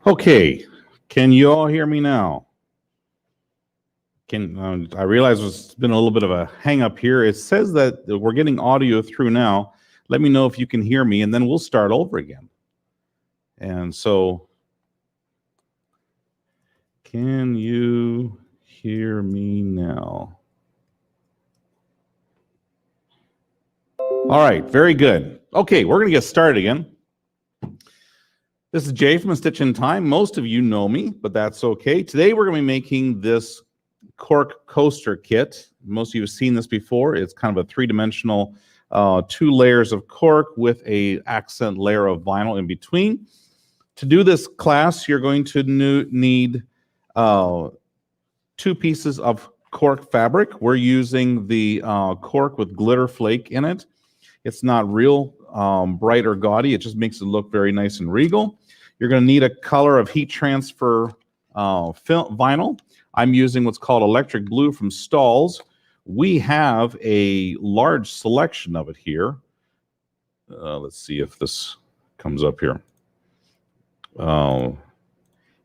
Okay, can you all hear me now? I realize it's been a little bit of a hang up here. It says that we're getting audio through now. Let me know if you can hear me, and then we'll start over again. And so, can you hear me now? All right, very good. Okay, we're going to get started again. This is Jay from A Stitch in Time. Most of you know me, but that's okay. Today we're going to be making this cork coaster kit. Most of you have seen this before. It's kind of a three-dimensional 2 layers of cork with a accent layer of vinyl in between. To do this class, you're going to need 2 pieces of cork fabric. We're using the cork with glitter flake in it. It's not real bright or gaudy. It just makes it look very nice and regal. You're going to need a color of heat transfer vinyl. I'm using what's called electric blue from Stahl's. We have a large selection of it here. Let's see if this comes up here.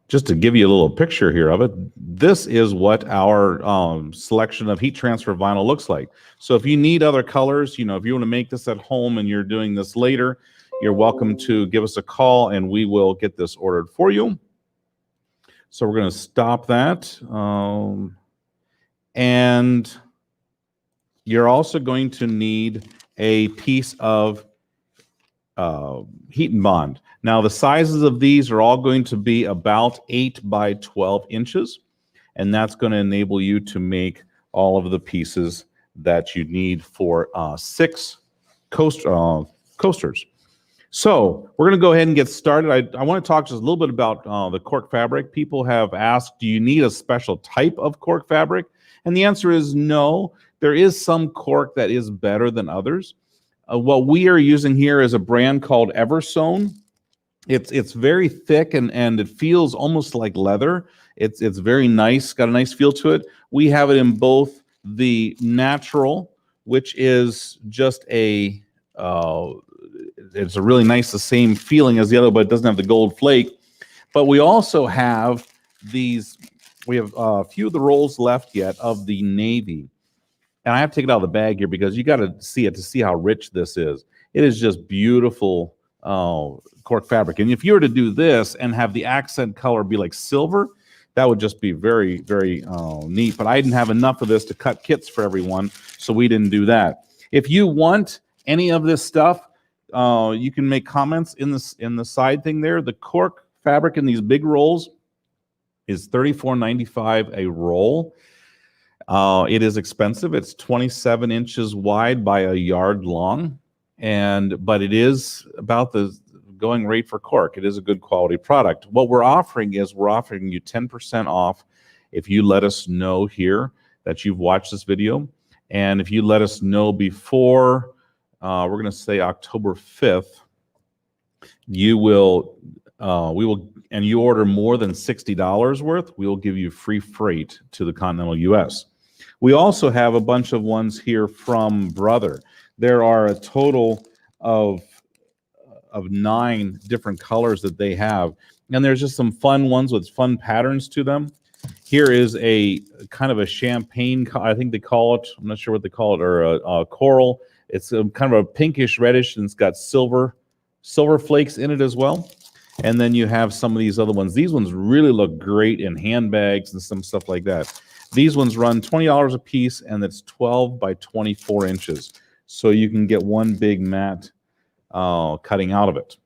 Just to give you a little picture here of it, this is what our selection of heat transfer vinyl looks like. So if you need other colors, you know, if you want to make this at home and you're doing this later, you're welcome to give us a call and we will get this ordered for you. So we're going to stop that. And you're also going to need a piece of heat and bond. Now, the sizes of these are all going to be about 8 by 12 inches, and that's going to enable you to make all of the pieces that you need for 6 coasters. So we're going to go ahead and get started. I want to talk just a little bit about the cork fabric. People have asked, do you need a special type of cork fabric? And the answer is no. There is some cork that is better than others. What we are using here is a brand called Eversewn. It's very thick and it feels almost like leather. It's very nice, got a nice feel to it. We have it in both the natural, which is just a it's a really nice, the same feeling as the other, but it doesn't have the gold flake. But we also have these, we have a few of the rolls left yet of the navy. And I have to take it out of the bag here because you got to see it to see how rich this is. It is just beautiful cork fabric. And if you were to do this and have the accent color be like silver, that would just be very, very neat. But I didn't have enough of this to cut kits for everyone, so we didn't do that. If you want any of this stuff, you can make comments in the side thing there. The cork fabric in these big rolls is $34.95 a roll. It is expensive. It's 27 inches wide by a yard long, but it is about the going rate for cork. It is a good quality product. What we're offering is we're offering you 10% off if you let us know here that you've watched this video, and if you let us know before we're going to say October 5th, you will we will, and you order more than $60 worth, we will give you free freight to the continental U.S. We also have a bunch of ones here from Brother. There are a total of 9 different colors that they have, and there's just some fun ones with fun patterns to them. Here is a kind of a champagne, I think they call it, I'm not sure what they call it, or a coral. It's kind of a pinkish reddish, and it's got silver flakes in it as well. And then you have some of these other ones. These ones really look great in handbags and some stuff like that. These ones run $20 a piece, and it's 12 by 24 inches. So you can get one big mat cutting out of it.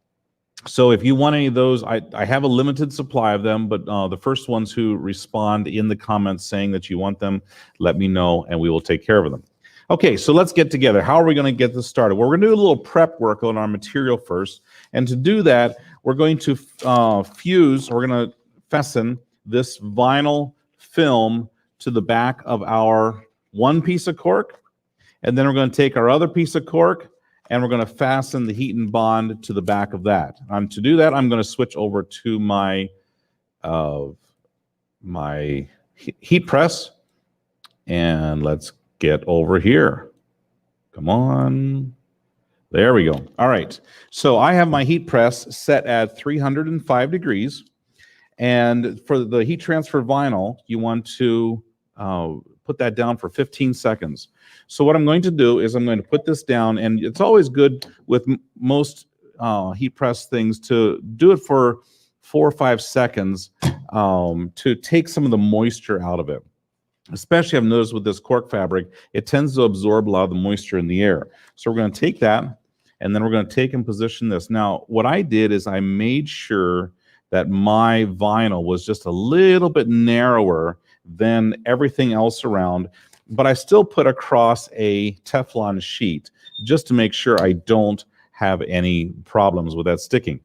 So if you want any of those, I have a limited supply of them, but the first ones who respond in the comments saying that you want them, let me know, and we will take care of them. Okay, so let's get together. How are we going to get this started? Well, we're going to do a little prep work on our material first. And to do that, we're going to we're going to fasten this vinyl film to the back of our one piece of cork. And then we're going to take our other piece of cork and we're going to fasten the heat and bond to the back of that. To do that, I'm going to switch over to my heat press. And let's get over here. Come on. There we go. All right. So I have my heat press set at 305 degrees. And for the heat transfer vinyl, you want to put that down for 15 seconds. So what I'm going to do is I'm going to put this down, and it's always good with most heat press things to do it for 4 or 5 seconds to take some of the moisture out of it. Especially I've noticed with this cork fabric, it tends to absorb a lot of the moisture in the air. So we're going to take that, and then we're going to take and position this. Now, what I did is I made sure that my vinyl was just a little bit narrower than everything else around, but I still put across a Teflon sheet just to make sure I don't have any problems with that sticking.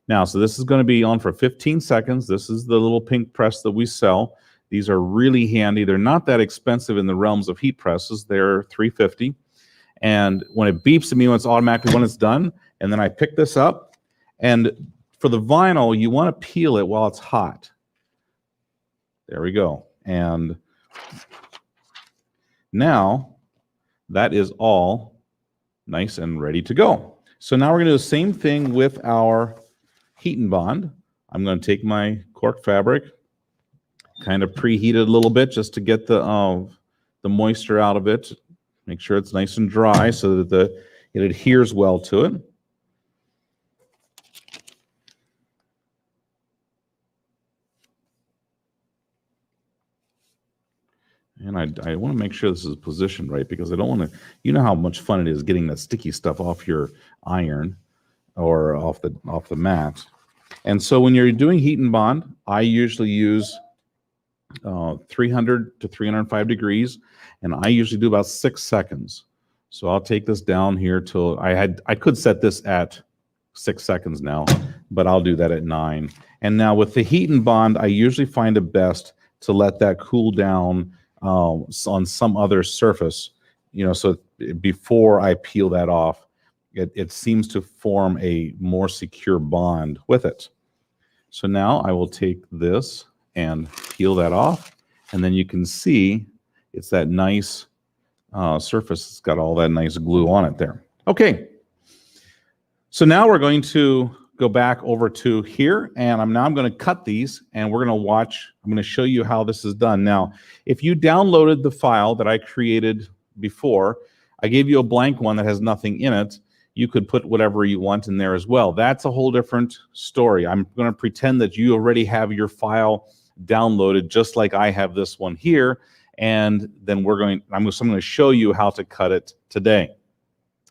Now, so this is going to be on for 15 seconds. This is the little pink press that we sell. These are really handy. They're not that expensive in the realms of heat presses. They're $3.50. And when it beeps at me, when it's automatically when it's done, and then I pick this up. And for the vinyl, you want to peel it while it's hot. There we go. And now that is all nice and ready to go. So now we're going to do the same thing with our heat and bond. I'm going to take my cork fabric, kind of preheat it a little bit just to get the moisture out of it. Make sure it's nice and dry so that it adheres well to it. And I want to make sure this is positioned right, because I don't want to, you know how much fun it is getting that sticky stuff off your iron or off the mat. And so when you're doing heat and bond, I usually use 300 to 305 degrees, and I usually do about 6 seconds. So I'll take this down here till I could set this at 6 seconds now, but I'll do that at 9. And now with the heat and bond, I usually find it best to let that cool down on some other surface, so before I peel that off, it seems to form a more secure bond with it. So now I will take this and peel that off, and then you can see it's that nice surface. It's got all that nice glue on it there. Okay, so now we're going to go back over to here, and I'm going to cut these, and we're going to watch. I'm going to show you how this is done. Now, if you downloaded the file that I created before, I gave you a blank one that has nothing in it. You could put whatever you want in there as well. That's a whole different story. I'm going to pretend that you already have your file downloaded just like I have this one here, and then I'm going to show you how to cut it today.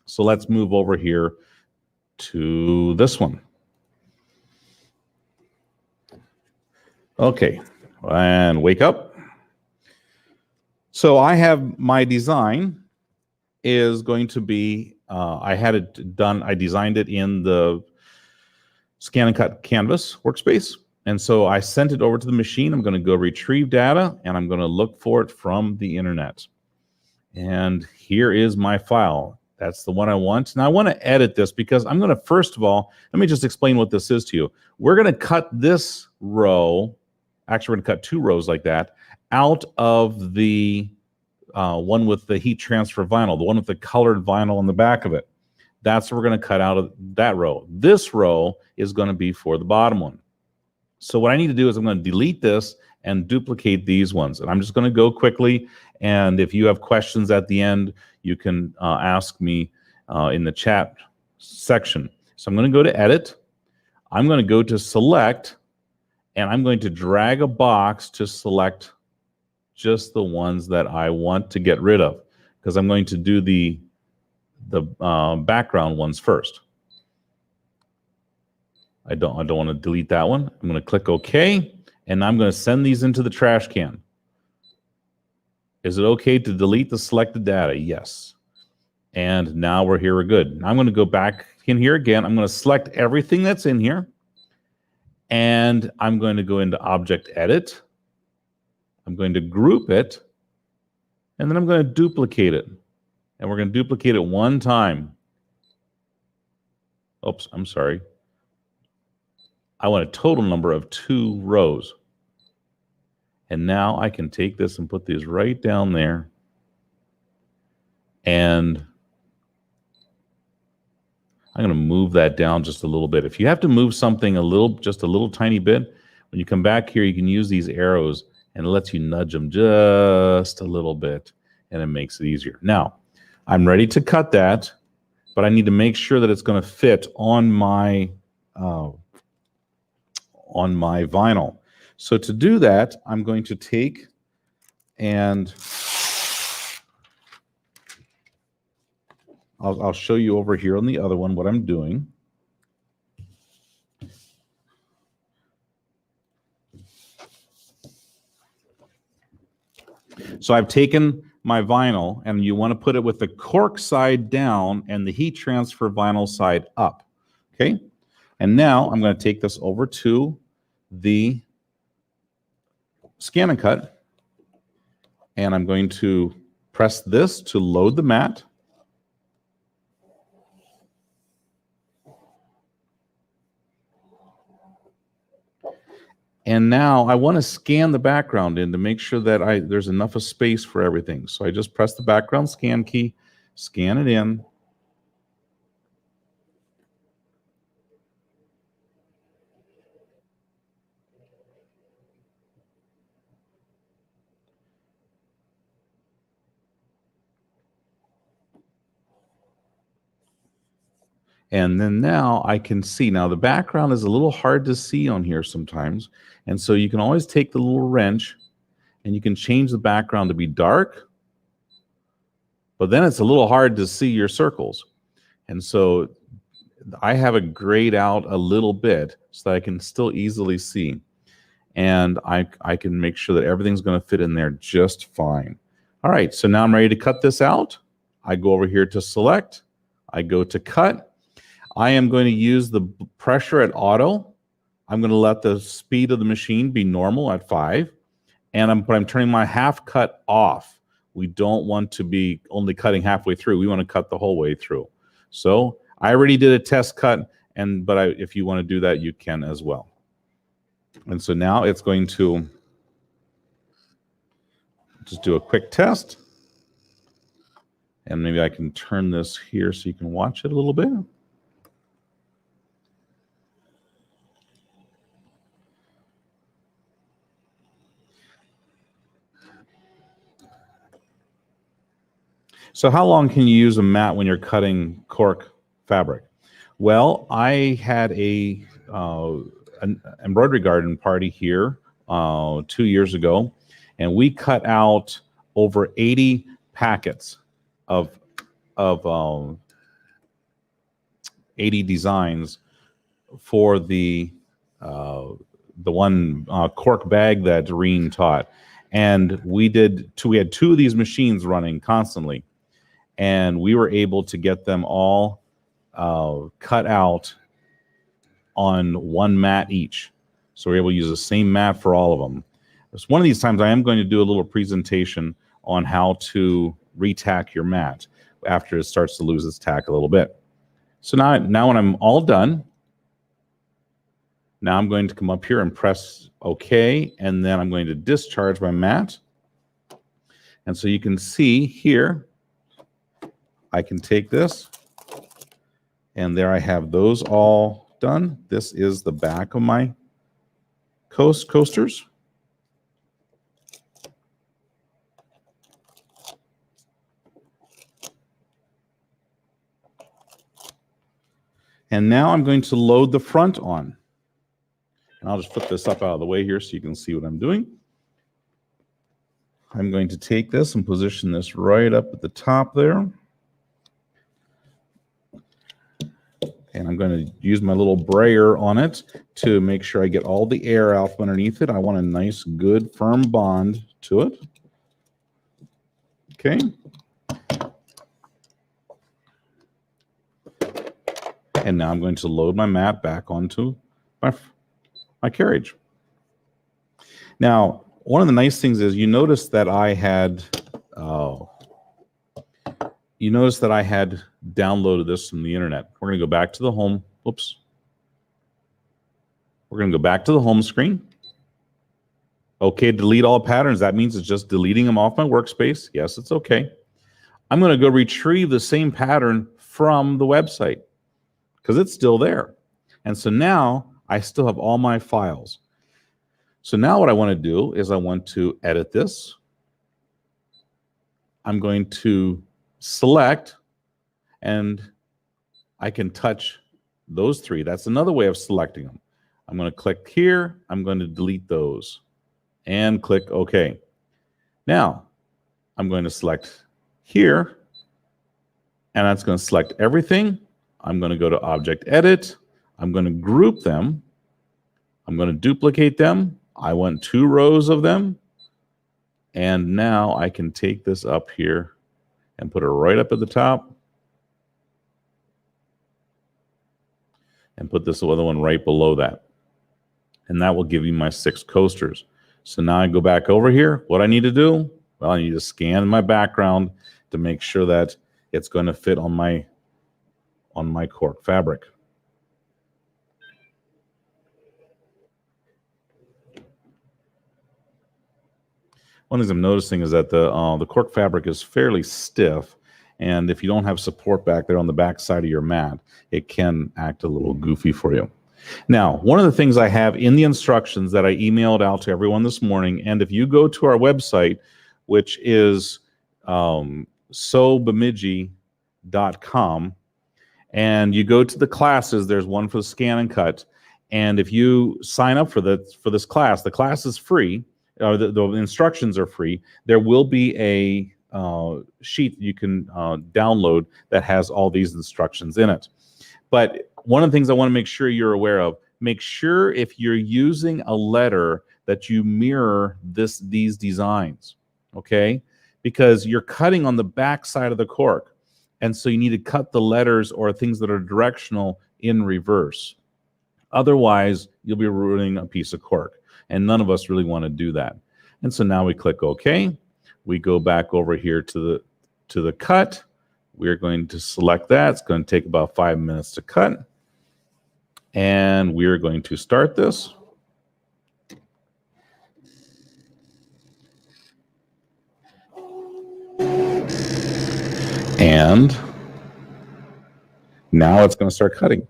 So let's move over here to this one. Okay, and wake up. So I have my design is going to be, I had it done, I designed it in the Scan and Cut Canvas workspace. And so I sent it over to the machine. I'm going to go retrieve data, and I'm going to look for it from the internet. And here is my file. That's the one I want. Now I want to edit this because I'm going to, first of all, let me just explain what this is to you. We're going to cut this row. Actually, we're going to cut 2 rows like that out of the one with the heat transfer vinyl, the one with the colored vinyl on the back of it. That's what we're going to cut out of that row. This row is going to be for the bottom one. So what I need to do is I'm going to delete this and duplicate these ones. And I'm just going to go quickly. And if you have questions at the end, you can ask me in the chat section. So I'm going to go to Edit. I'm going to go to Select. And I'm going to drag a box to select just the ones that I want to get rid of, because I'm going to do the background ones first. I don't want to delete that one. I'm going to click OK, and I'm going to send these into the trash can. Is it okay to delete the selected data? Yes. And now we're here. We're good. Now I'm going to go back in here again. I'm going to select everything that's in here. And I'm going to go into Object Edit. I'm going to group it. And then I'm going to duplicate it. And we're going to duplicate it 1 time. Oops, I'm sorry. I want a total number of 2 rows. And now I can take this and put these right down there. And I'm going to move that down just a little bit. If you have to move something just a little tiny bit, When you come back here, you can use these arrows and it lets you nudge them just a little bit and it makes it easier. Now, I'm ready to cut that, but I need to make sure that it's going to fit on my vinyl. So to do that, I'm going to take and I'll show you over here on the other one what I'm doing. So I've taken my vinyl, and you want to put it with the cork side down and the heat transfer vinyl side up. Okay? And now I'm going to take this over to the Scan and Cut, and I'm going to press this to load the mat. And now I want to scan the background in to make sure that there's enough of space for everything. So I just press the background scan key, scan it in. And then now I can see. Now the background is a little hard to see on here sometimes. And so you can always take the little wrench and you can change the background to be dark. But then it's a little hard to see your circles. And so I have it grayed out a little bit so that I can still easily see. And I can make sure that everything's going to fit in there just fine. All right, so now I'm ready to cut this out. I go over here to select. I go to cut. I am going to use the pressure at auto. I'm going to let the speed of the machine be normal at 5. And but I'm turning my half cut off. We don't want to be only cutting halfway through. We want to cut the whole way through. So I already did a test cut, but if you want to do that, you can as well. And so now it's going to just do a quick test. And maybe I can turn this here so you can watch it a little bit. So how long can you use a mat when you're cutting cork fabric? Well, I had an embroidery garden party here 2 years ago, and we cut out over 80 packets of 80 designs for the one cork bag that Doreen taught. And we had 2 of these machines running constantly. And we were able to get them all cut out on one mat each. So we're able to use the same mat for all of them. So one of these times I am going to do a little presentation on how to retack your mat after it starts to lose its tack a little bit. So now when I'm all done, now I'm going to come up here and press OK, and then I'm going to discharge my mat. And so you can see here, I can take this, and there I have those all done. This is the back of my coasters. And now I'm going to load the front on. And I'll just flip this up out of the way here so you can see what I'm doing. I'm going to take this and position this right up at the top there. And I'm going to use my little brayer on it to make sure I get all the air out from underneath it. I want a nice, good, firm bond to it. Okay. And now I'm going to load my mat back onto my carriage. Now, one of the nice things is you notice that I had downloaded this from the internet. We're going to go back to the home. Oops. We're going to go back to the home screen. Okay, delete all patterns. That means it's just deleting them off my workspace. Yes, it's okay. I'm going to go retrieve the same pattern from the website because it's still there. And so now I still have all my files. So now what I want to do is I want to edit this. I'm going to select, and I can touch those three. That's another way of selecting them. I'm going to click here. I'm going to delete those and click OK. Now I'm going to select here, and that's going to select everything. I'm going to go to Object Edit. I'm going to group them. I'm going to duplicate them. I want 2 rows of them. And now I can take this up here and put it right up at the top. And put this other one right below that. And that will give you my 6 coasters. So now I go back over here. What I need to do? Well, I need to scan my background to make sure that it's going to fit on my cork fabric. One of the things I'm noticing is that the cork fabric is fairly stiff, and if you don't have support back there on the back side of your mat, it can act a little goofy for you. Now, one of the things I have in the instructions that I emailed out to everyone this morning, and if you go to our website, which is sobemidji.com, and you go to the classes, there's one for the scan and cut, and if you sign up for this class, the class is free. The instructions are free. There will be a sheet you can download that has all these instructions in it. But one of the things I want to make sure you're aware of, make sure if you're using a letter that you mirror these designs, okay? Because you're cutting on the back side of the cork, and so you need to cut the letters or things that are directional in reverse. Otherwise, you'll be ruining a piece of cork. And none of us really want to do that. And so now we click OK. We go back over here to the cut. We're going to select that. It's going to take about 5 minutes to cut. And we're going to start this. And now it's going to start cutting.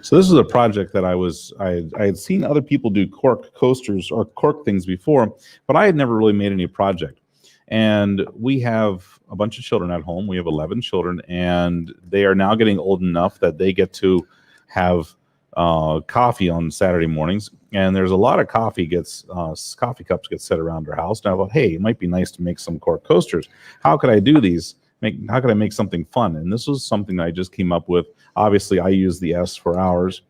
So this is a project that I had seen other people do cork coasters or cork things before, but I had never really made any project. And we have a bunch of children at home. We have 11 children, and they are now getting old enough that they get to have coffee on Saturday mornings. And there's a lot of coffee coffee cups get set around our house. And I thought, hey, it might be nice to make some cork coasters. How could I do these? How could I make something fun? And this was something that I just came up with. Obviously, I use the S for ours,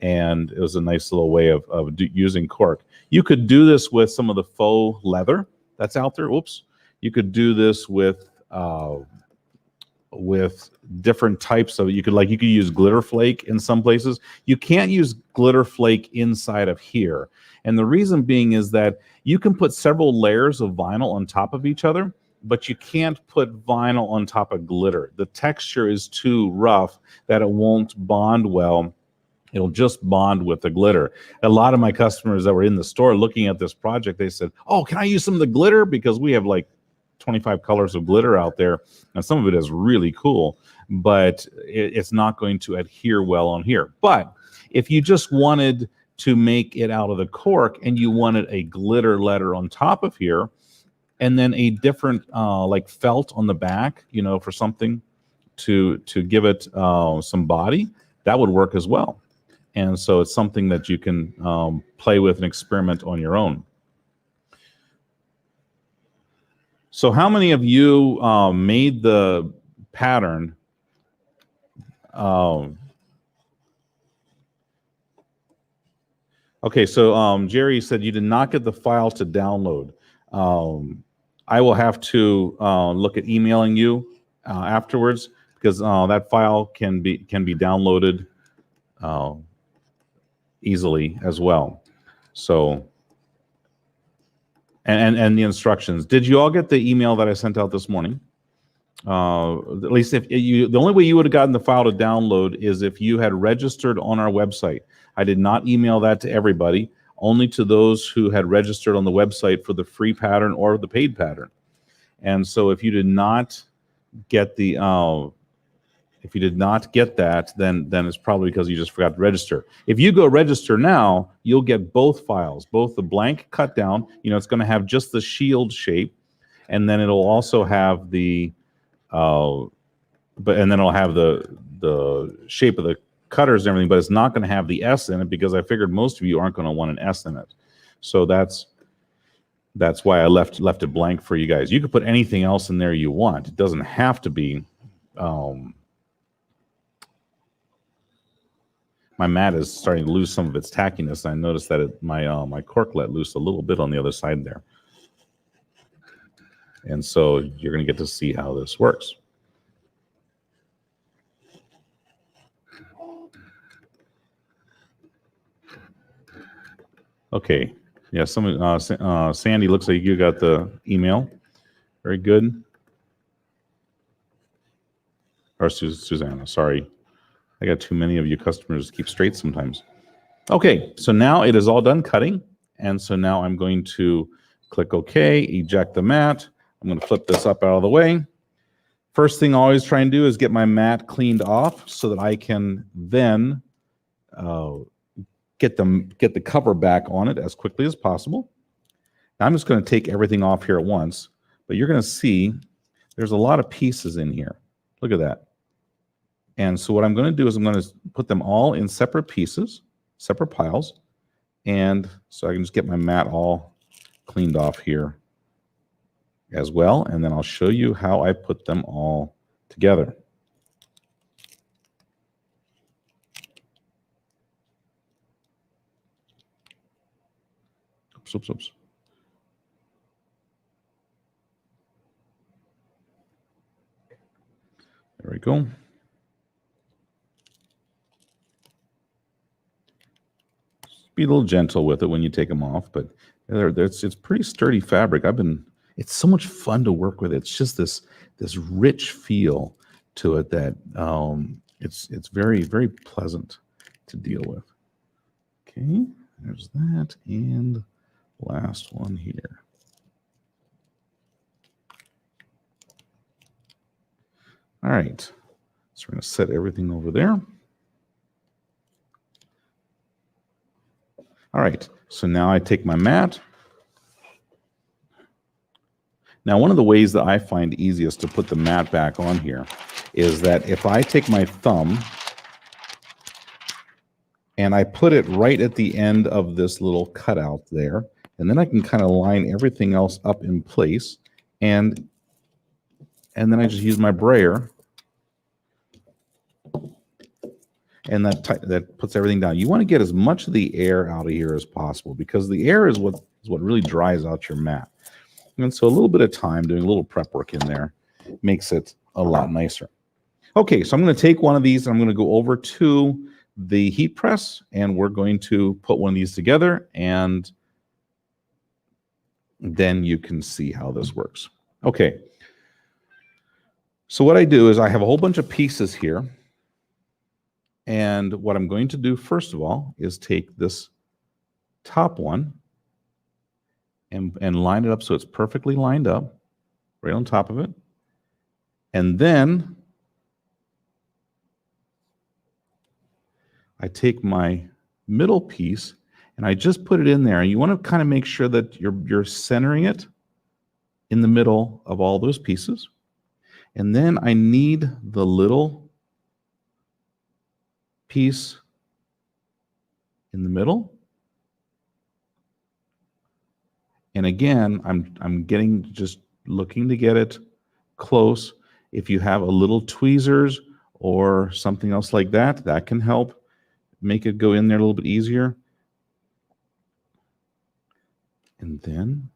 and it was a nice little way of using cork. You could do this with some of the faux leather that's out there. Oops. You could do this with different types of. You could use glitter flake in some places. You can't use glitter flake inside of here, and the reason being is that you can put several layers of vinyl on top of each other, but you can't put vinyl on top of glitter. The texture is too rough that it won't bond well. It'll just bond with the glitter. A lot of my customers that were in the store looking at this project, they said, oh, can I use some of the glitter? Because we have like 25 colors of glitter out there, and some of it is really cool, but it's not going to adhere well on here. But if you just wanted to make it out of the cork and you wanted a glitter letter on top of here, and then a different like felt on the back, for something to give it some body, that would work as well. And so it's something that you can play with and experiment on your own. So how many of you made the pattern? Okay, so Jerry said you did not get the file to download. I will have to look at emailing you afterwards, because that file can be downloaded easily as well. So, and the instructions. Did you all get the email that I sent out this morning? At least if you, the only way you would have gotten the file to download is if you had registered on our website. I did not email that to everybody, only to those who had registered on the website for the free pattern or the paid pattern. And so if you did not get the if you did not get that, then it's probably because you just forgot to register. If you go register now, you'll get both files, both the blank cut down. You know, it's going to have just the shield shape, and then it'll also have the and then it'll have the shape of the cutters and everything, but it's not going to have the S in it because I figured most of you aren't going to want an S in it. So that's why I left it blank for you guys. You could put anything else in there you want. It doesn't have to be. My mat is starting to lose some of its tackiness. I noticed that my cork let loose a little bit on the other side there. And so you're going to get to see how this works. Okay. Yeah, Sandy, looks like you got the email. Very good. Or Susanna, sorry. I got too many of you customers to keep straight sometimes. Okay, so now it is all done cutting. And so now I'm going to click OK, eject the mat. I'm going to flip this up out of the way. First thing I always try and do is get my mat cleaned off so that I can then get the cover back on it as quickly as possible. Now I'm just going to take everything off here at once, but you're going to see there's a lot of pieces in here. Look at that. And so what I'm going to do is I'm going to put them all in separate pieces, separate piles, and so I can just get my mat all cleaned off here as well, and then I'll show you how I put them all together. Oops. There we go. Be a little gentle with it when you take them off, but it's pretty sturdy fabric. It's so much fun to work with. It's just this rich feel to it that it's very, very pleasant to deal with. Okay, there's that, and last one here. All right, so we're going to set everything over there. All right, so now I take my mat. Now, one of the ways that I find easiest to put the mat back on here is that if I take my thumb and I put it right at the end of this little cutout there, and then I can kind of line everything else up in place, and then I just use my brayer, and that puts everything down. You want to get as much of the air out of here as possible because the air is what really dries out your mat. And so a little bit of time doing a little prep work in there makes it a lot nicer. Okay, so I'm going to take one of these and I'm going to go over to the heat press and we're going to put one of these together and then you can see how this works. Okay, so what I do is I have a whole bunch of pieces here. And what I'm going to do first of all is take this top one and line it up so it's perfectly lined up right on top of it. And then I take my middle piece and I just put it in there. And you want to kind of make sure that you're centering it in the middle of all those pieces. And then I need the little piece in the middle. And again, I'm just looking to get it close. If you have a little tweezers or something else like that, that can help make it go in there a little bit easier. And then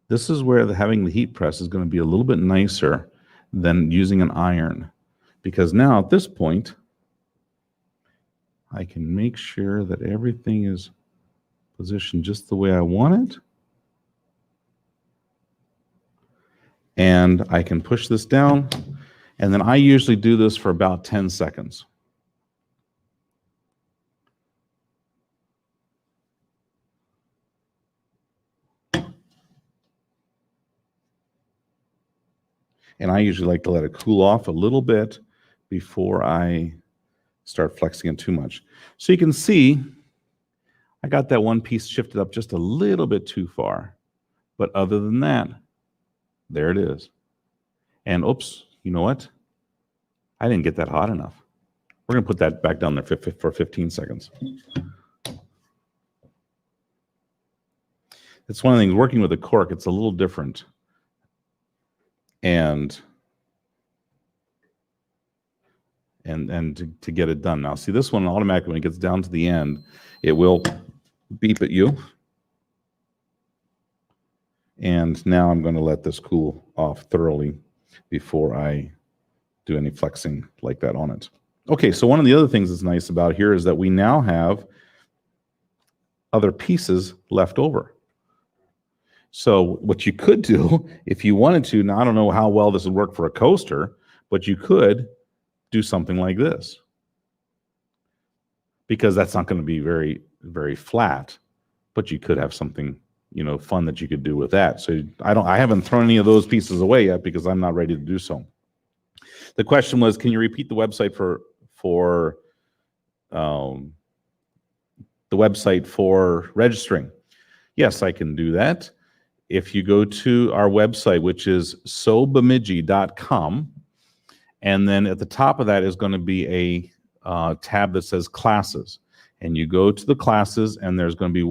this is where having the heat press is going to be a little bit nicer than using an iron. because now at this point, I can make sure that everything is positioned just the way I want it. And I can push this down, and then I usually do this for about 10 seconds. And I usually like to let it cool off a little bit before I start flexing it too much. So you can see I got that one piece shifted up just a little bit too far. But other than that, there it is. And oops, you know what? I didn't get that hot enough. We're going to put that back down there for 15 seconds. It's one of the things, working with a cork, it's a little different. And to get it done. Now, see, this one automatically, when it gets down to the end, it will beep at you. And now I'm going to let this cool off thoroughly before I do any flexing like that on it. Okay, so one of the other things that's nice about here is that we now have other pieces left over. So what you could do, if you wanted to, now I don't know how well this would work for a coaster, but you could do something like this, because that's not going to be very, very flat, but you could have something, you know, fun that you could do with that. So I haven't thrown any of those pieces away yet because I'm not ready to do so. The question was, can you repeat the website for registering? Yes, I can do that. If you go to our website, which is sobemidji.com, and then at the top of that is going to be a tab that says classes. And you go to the classes, and there's going to be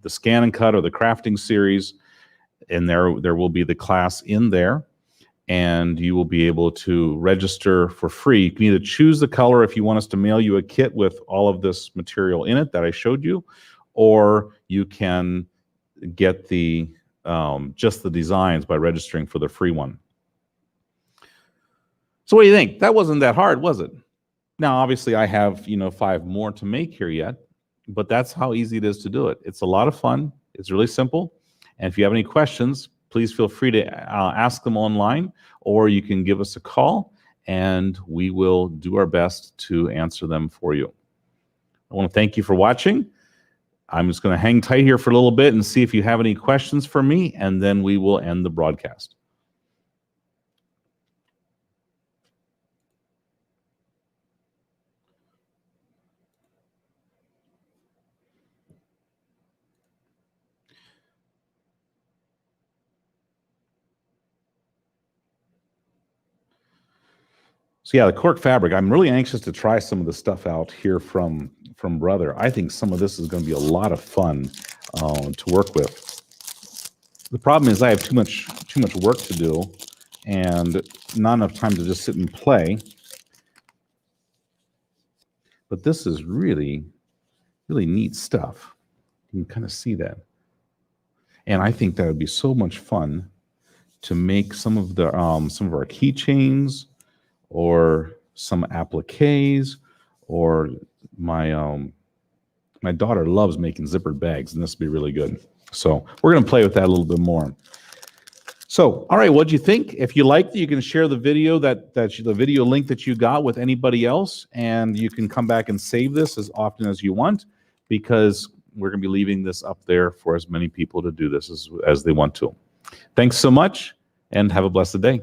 the scan and cut or the crafting series, and there will be the class in there, and you will be able to register for free. You can either choose the color if you want us to mail you a kit with all of this material in it that I showed you, or you can get the just the designs by registering for the free one. So what do you think? That wasn't that hard, was it? Now, obviously, I have 5 more to make here yet, but that's how easy it is to do it. It's a lot of fun. It's really simple. And if you have any questions, please feel free to ask them online, or you can give us a call, and we will do our best to answer them for you. I want to thank you for watching. I'm just going to hang tight here for a little bit and see if you have any questions for me, and then we will end the broadcast. So yeah, the cork fabric, I'm really anxious to try some of the stuff out here from Brother. I think some of this is going to be a lot of fun to work with. The problem is I have too much work to do and not enough time to just sit and play. But this is really, really neat stuff. You can kind of see that. And I think that would be so much fun to make some of our keychains, or some appliques, or my daughter loves making zippered bags, and this would be really good. So we're going to play with that a little bit more. So, all right, what'd you think? If you liked it, you can share the video the video link that you got with anybody else, and you can come back and save this as often as you want, because we're going to be leaving this up there for as many people to do this as they want to. Thanks so much, and have a blessed day.